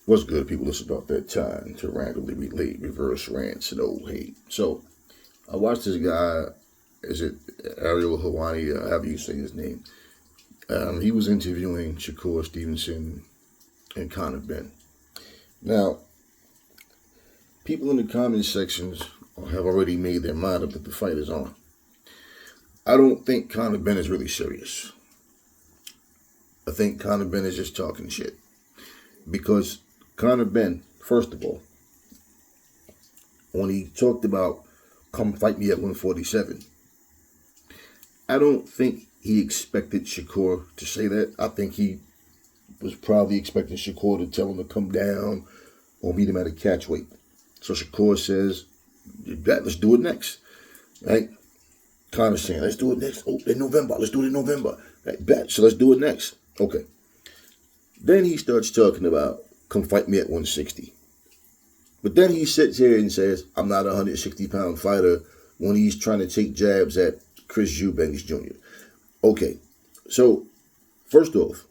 What's good, people? It's about that time to randomly relate reverse rants and old hate. So, I watched this guy, is it Ariel Hawani, however you say his name. He was interviewing Shakur Stevenson and Connor Benn. Now, people in the comment sections have already made their mind up that the fight is on. I don't think Connor Benn is really serious. I think Connor Benn is just talking shit. Because Connor Benn, first of all, when he talked about come fight me at 147, I don't think he expected Shakur to say that. I think he was probably expecting Shakur to tell him to come down or meet him at a catch weight. So Shakur says, let's do it next. Right? Connor saying, let's do it next. Oh, in November. Let's do it in November. Right, bet. So let's do it next. Okay. Then he starts talking about come fight me at 160. But then he sits here and says, I'm not a 160-pound fighter when he's trying to take jabs at Chris Eubanks Jr. Okay, so first off,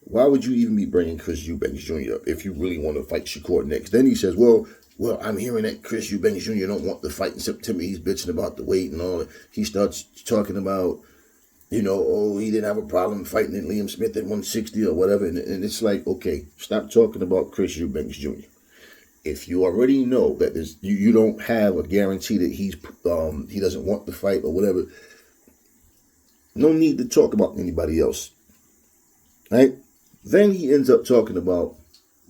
why would you even be bringing Chris Eubanks Jr. up if you really want to fight Shakur next? Then he says, well, I'm hearing that Chris Eubanks Jr. don't want to fight in September. He's bitching about the weight and all that. He starts talking about, he didn't have a problem fighting in Liam Smith at 160 or whatever. And it's like, okay, stop talking about Chris Eubanks Jr. If you already know that you don't have a guarantee that he doesn't want the fight or whatever, no need to talk about anybody else. Right? Then he ends up talking about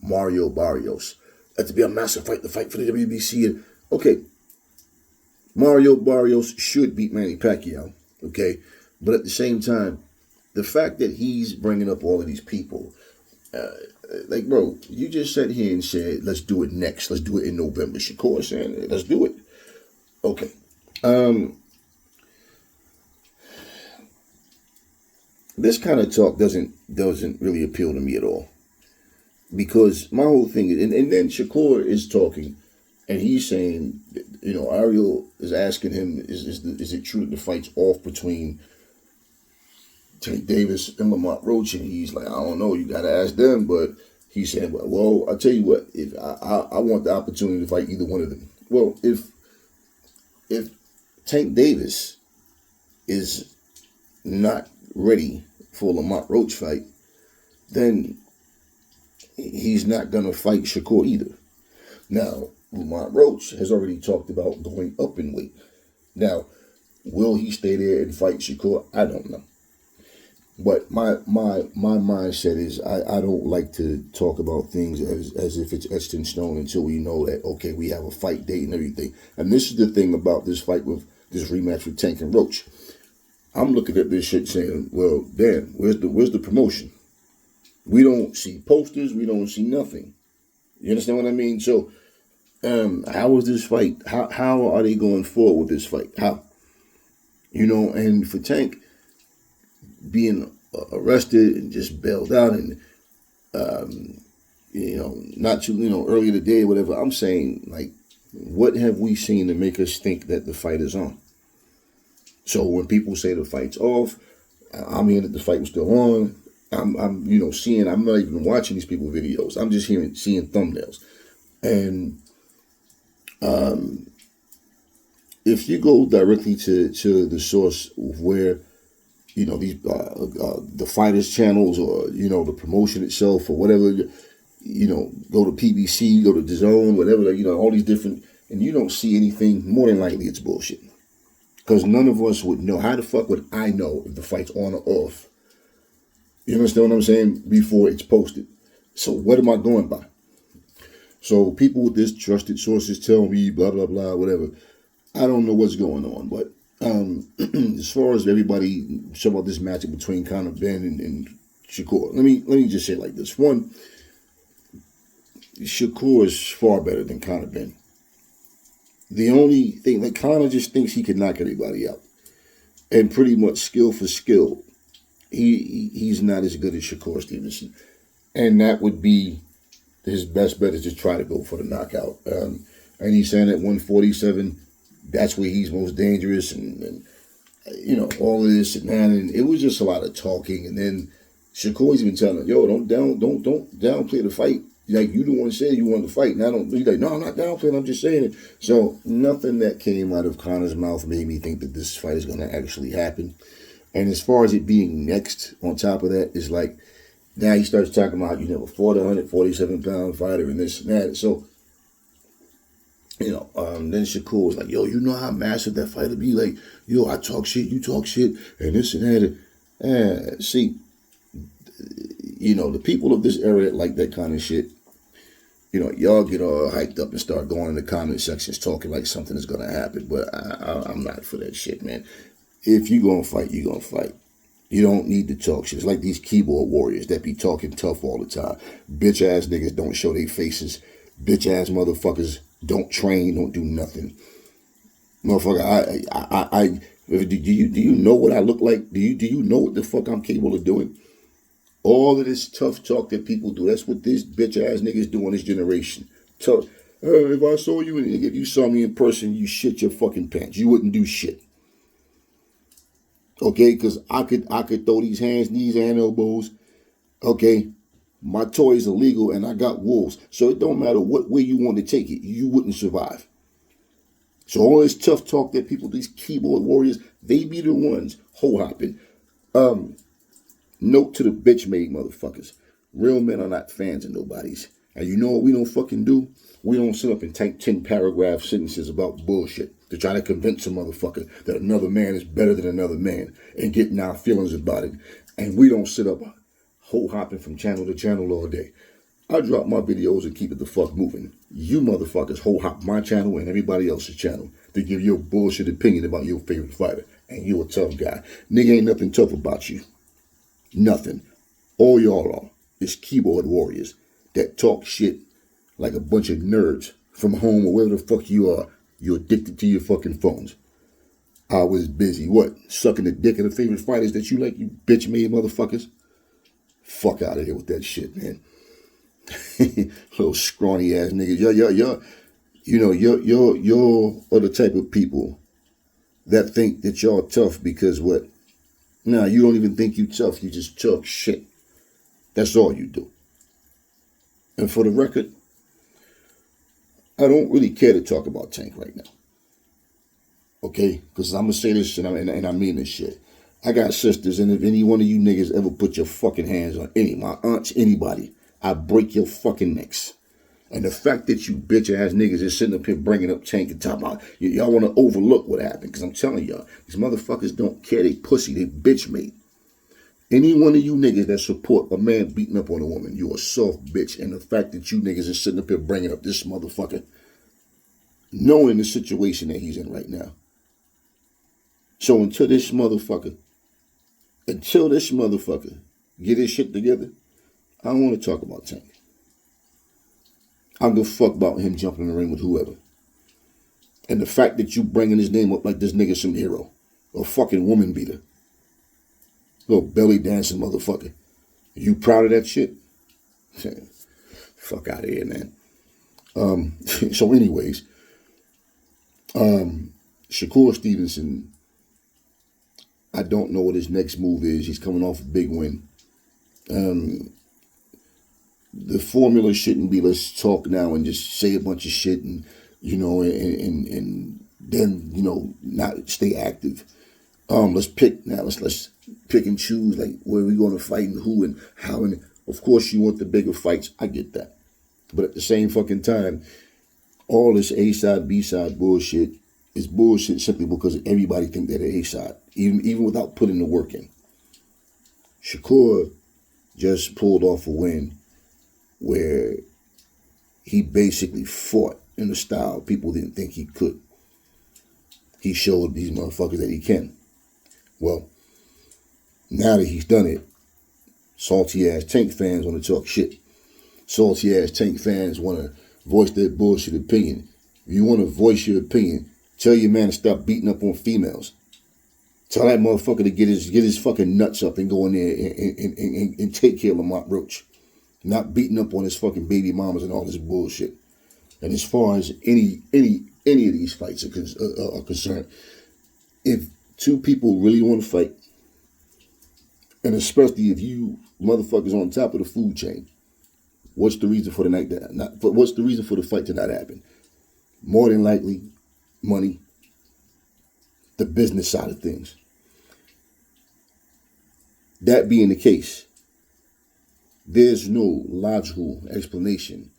Mario Barrios. That's to be a massive fight, the fight for the WBC. Okay, Mario Barrios should beat Manny Pacquiao. Okay, but at the same time, the fact that he's bringing up all of these people, like, bro, you just sat here and said, let's do it next. Let's do it in November. Shakur saying, let's do it. Okay. This kind of talk doesn't really appeal to me at all. Because my whole thing is, and then Shakur is talking, and he's saying, Ariel is asking him, is it true that the fight's off between Tank Davis and Lamont Roach? And he's like, I don't know, you got to ask them. But he said, well, I'll tell you what, if I want the opportunity to fight either one of them. Well, if Tank Davis is not ready for a Lamont Roach fight, then he's not going to fight Shakur either. Now, Lamont Roach has already talked about going up in weight. Now, will he stay there and fight Shakur? I don't know. But my mindset is I don't like to talk about things as if it's etched in stone until we know that, okay, we have a fight date and everything. And this is the thing about this fight with this rematch with Tank and Roach. I'm looking at this shit saying, well, damn, where's the promotion? We don't see posters. We don't see nothing. You understand what I mean? So, how is this fight? How are they going forward with this fight? How? And for Tank being arrested and just bailed out and, not too, earlier today or whatever, I'm saying, like, what have we seen to make us think that the fight is on? So when people say the fight's off, I'm hearing that the fight was still on. I'm seeing, I'm not even watching these people's videos. I'm just seeing thumbnails. And if you go directly to the source of where, these the fighters channels or, the promotion itself or whatever, go to PBC, go to DAZN, whatever, all these different, and you don't see anything, more than likely it's bullshit. Because none of us would know. How the fuck would I know if the fight's on or off? You understand what I'm saying? Before it's posted. So what am I going by? So people with this trusted sources tell me blah, blah, blah, whatever. I don't know what's going on. But as far as everybody talk about this matchup between Connor Benn and Shakur, let me just say it like this. One, Shakur is far better than Connor Benn. The only thing, like, Connor just thinks he can knock anybody out. And pretty much skill for skill, he's not as good as Shakur Stevenson. And that would be his best bet, is to try to go for the knockout. And he's saying at 147, that's where he's most dangerous and all of this and that. And it was just a lot of talking. And then Shakur's even telling him, yo, don't downplay the fight. Like, you the one said you wanted to fight, and I don't. He's like, no, I'm not down for it. I'm just saying it. So nothing that came out of Connor's mouth made me think that this fight is going to actually happen. And as far as it being next, on top of that, is like, now he starts talking about, you never fought a 147-pound fighter and this and that. So, then Shakur was like, yo, you know how massive that fight would be? Like, yo, I talk shit, you talk shit, and this and that. See, the people of this era that like that kind of shit, y'all get all hyped up and start going in the comment sections talking like something is going to happen. But I'm not for that shit, man. If you going to fight, you going to fight. You don't need to talk shit. It's like these keyboard warriors that be talking tough all the time. Bitch ass niggas don't show their faces. Bitch ass motherfuckers don't train, don't do nothing. Motherfucker, do you know what I look like? Do you know what the fuck I'm capable of doing? All of this tough talk that people do, that's what this bitch ass niggas do in this generation. Tough. If I saw you, if you saw me in person, you shit your fucking pants. You wouldn't do shit. Okay, because I could throw these hands, knees, and elbows. Okay, my toy is illegal and I got wolves. So it don't matter what way you want to take it, you wouldn't survive. So all this tough talk that people, these keyboard warriors, they be the ones ho-hopping. Note to the bitch-made motherfuckers. Real men are not fans of nobody's. And you know what we don't fucking do? We don't sit up and type 10-paragraph sentences about bullshit to try to convince a motherfucker that another man is better than another man and getting our feelings about it. And we don't sit up ho-hopping from channel to channel all day. I drop my videos and keep it the fuck moving. You motherfuckers ho-hop my channel and everybody else's channel to give your bullshit opinion about your favorite fighter. And you a tough guy. Nigga, ain't nothing tough about you. Nothing. All y'all are is keyboard warriors that talk shit like a bunch of nerds from home or wherever the fuck you are. You're addicted to your fucking phones. I was busy, sucking the dick of the favorite fighters that you like, you bitch-made motherfuckers? Fuck out of here with that shit, man. Little scrawny ass niggas. Y'all are the type of people that think that y'all tough because what? Nah, you don't even think you tough. You just talk shit. That's all you do. And for the record, I don't really care to talk about Tank right now. Okay? Because I'm going to say this and I mean this shit. I got sisters, and if any one of you niggas ever put your fucking hands on my aunts, anybody, I break your fucking necks. And the fact that you bitch ass niggas is sitting up here bringing up Tank and talking about, y'all want to overlook what happened. Because I'm telling y'all, these motherfuckers don't care. They pussy. They bitch made. Any one of you niggas that support a man beating up on a woman, you a soft bitch. And the fact that you niggas is sitting up here bringing up this motherfucker, knowing the situation that he's in right now. So until this motherfucker get his shit together, I don't want to talk about Tank. I don't give a fuck about him jumping in the ring with whoever. And the fact that you bringing his name up like this nigga some hero. A fucking woman beater. Little belly dancing motherfucker. You proud of that shit? Fuck out of here, man. So anyways, Shakur Stevenson, I don't know what his next move is. He's coming off a big win. The formula shouldn't be let's talk now and just say a bunch of shit and then not stay active. Let's pick now. Let's pick and choose like where we going to fight and who and how, and of course you want the bigger fights. I get that, but at the same fucking time, all this A side B side bullshit is bullshit simply because everybody think they're the A side, even without putting the work in. Shakur just pulled off a win where he basically fought in a style people didn't think he could. He showed these motherfuckers that he can. Well, now that he's done it, salty ass Tank fans want to talk shit. Salty ass Tank fans want to voice their bullshit opinion. If you want to voice your opinion, tell your man to stop beating up on females. Tell that motherfucker to get his fucking nuts up and go in there and take care of Lamont Roach. Not beating up on his fucking baby mamas and all this bullshit. And as far as any of these fights are concerned, if two people really want to fight, and especially if you motherfuckers on top of the food chain, What's the reason for the night that not? What's the reason for the fight to not happen? More than likely, money. The business side of things. That being the case, there's no logical explanation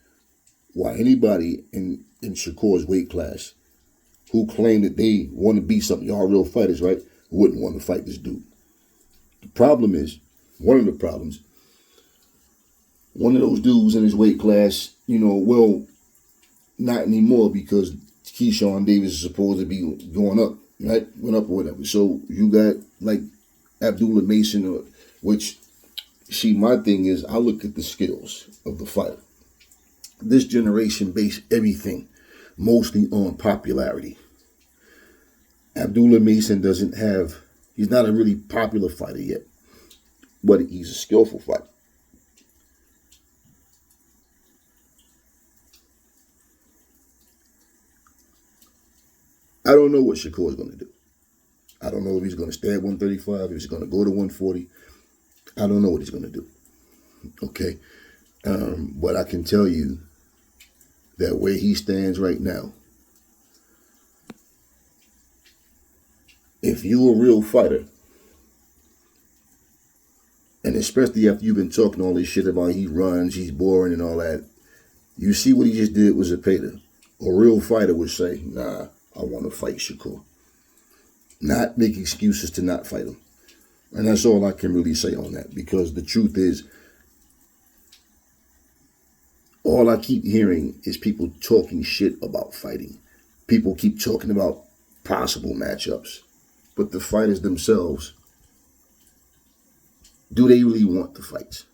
why anybody in Shakur's weight class who claim that they want to be something, y'all real fighters, right, wouldn't want to fight this dude. The problem is, one of the problems, one of those dudes in his weight class, well, not anymore because Keyshawn Davis is supposed to be going up, right? Went up or whatever. So you got like Abdullah Mason, which, see, my thing is, I look at the skills of the fighter. This generation based everything mostly on popularity. Abdullah Mason he's not a really popular fighter yet, but he's a skillful fighter. I don't know what Shakur is going to do. I don't know if he's going to stay at 135, if he's going to go to 140. I don't know what he's going to do. Okay. But I can tell you that where he stands right now, if you're a real fighter, and especially after you've been talking all this shit about he runs, he's boring and all that, you see what he just did was a pater. A real fighter would say, nah, I want to fight Shakur. Not make excuses to not fight him. And that's all I can really say on that, because the truth is, all I keep hearing is people talking shit about fighting. People keep talking about possible matchups. But the fighters themselves, do they really want the fights?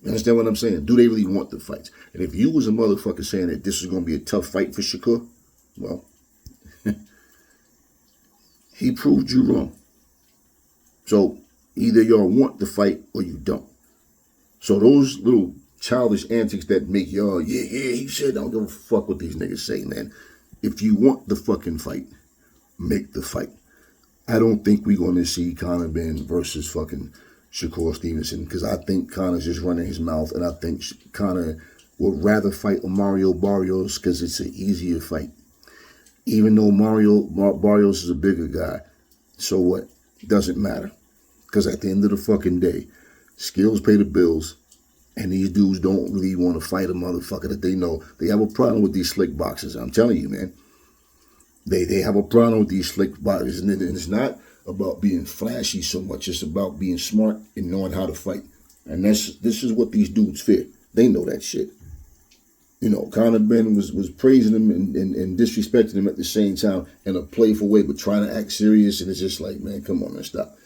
You understand what I'm saying? Do they really want the fights? And if you was a motherfucker saying that this is going to be a tough fight for Shakur, well, he proved you wrong. So either y'all want the fight or you don't. So those little childish antics that make y'all, yeah, he said, don't give a fuck what these niggas say, man. If you want the fucking fight, make the fight. I don't think we're going to see Connor Benn versus fucking Shakur Stevenson, because I think Connor's just running his mouth, and I think Connor would rather fight Mario Barrios because it's an easier fight. Even though Barrios is a bigger guy, so what? Doesn't matter. Because at the end of the fucking day, skills pay the bills, and these dudes don't really want to fight a motherfucker that they know. They have a problem with these slick boxers. I'm telling you, man. They have a problem with these slick boxers. And it's not about being flashy so much. It's about being smart and knowing how to fight. And this is what these dudes fear. They know that shit. Connor Benn was praising him and disrespecting him at the same time in a playful way, but trying to act serious. And it's just like, man, come on, man, stop.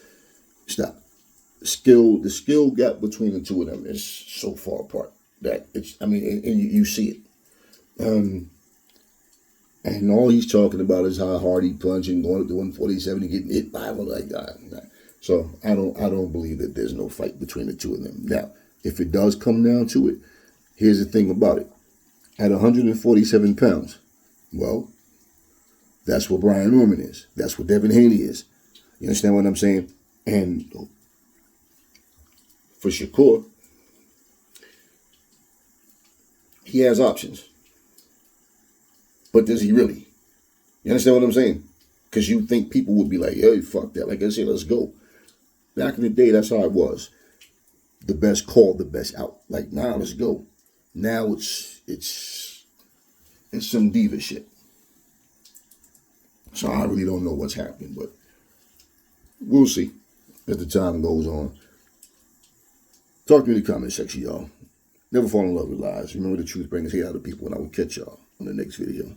The skill gap between the two of them is so far apart that and you see it. And all he's talking about is how hard he plunged and going up to 147 and getting hit by one like that. So I don't believe that there's no fight between the two of them. Now, if it does come down to it, here's the thing about it. At 147 pounds, well, that's what Brian Norman is. That's what Devin Haney is. You understand what I'm saying? And for Shakur, he has options. But does he really? You understand what I'm saying? Because you think people would be like, hey, fuck that. Like I said, let's go. Back in the day, that's how it was. The best called the best out. Like, nah, let's go. Now it's some diva shit. So I really don't know what's happening, but we'll see as the time goes on. Talk to me in the comment section, y'all. Never fall in love with lies. Remember, the truth brings hate out of people, and I will catch y'all on the next video.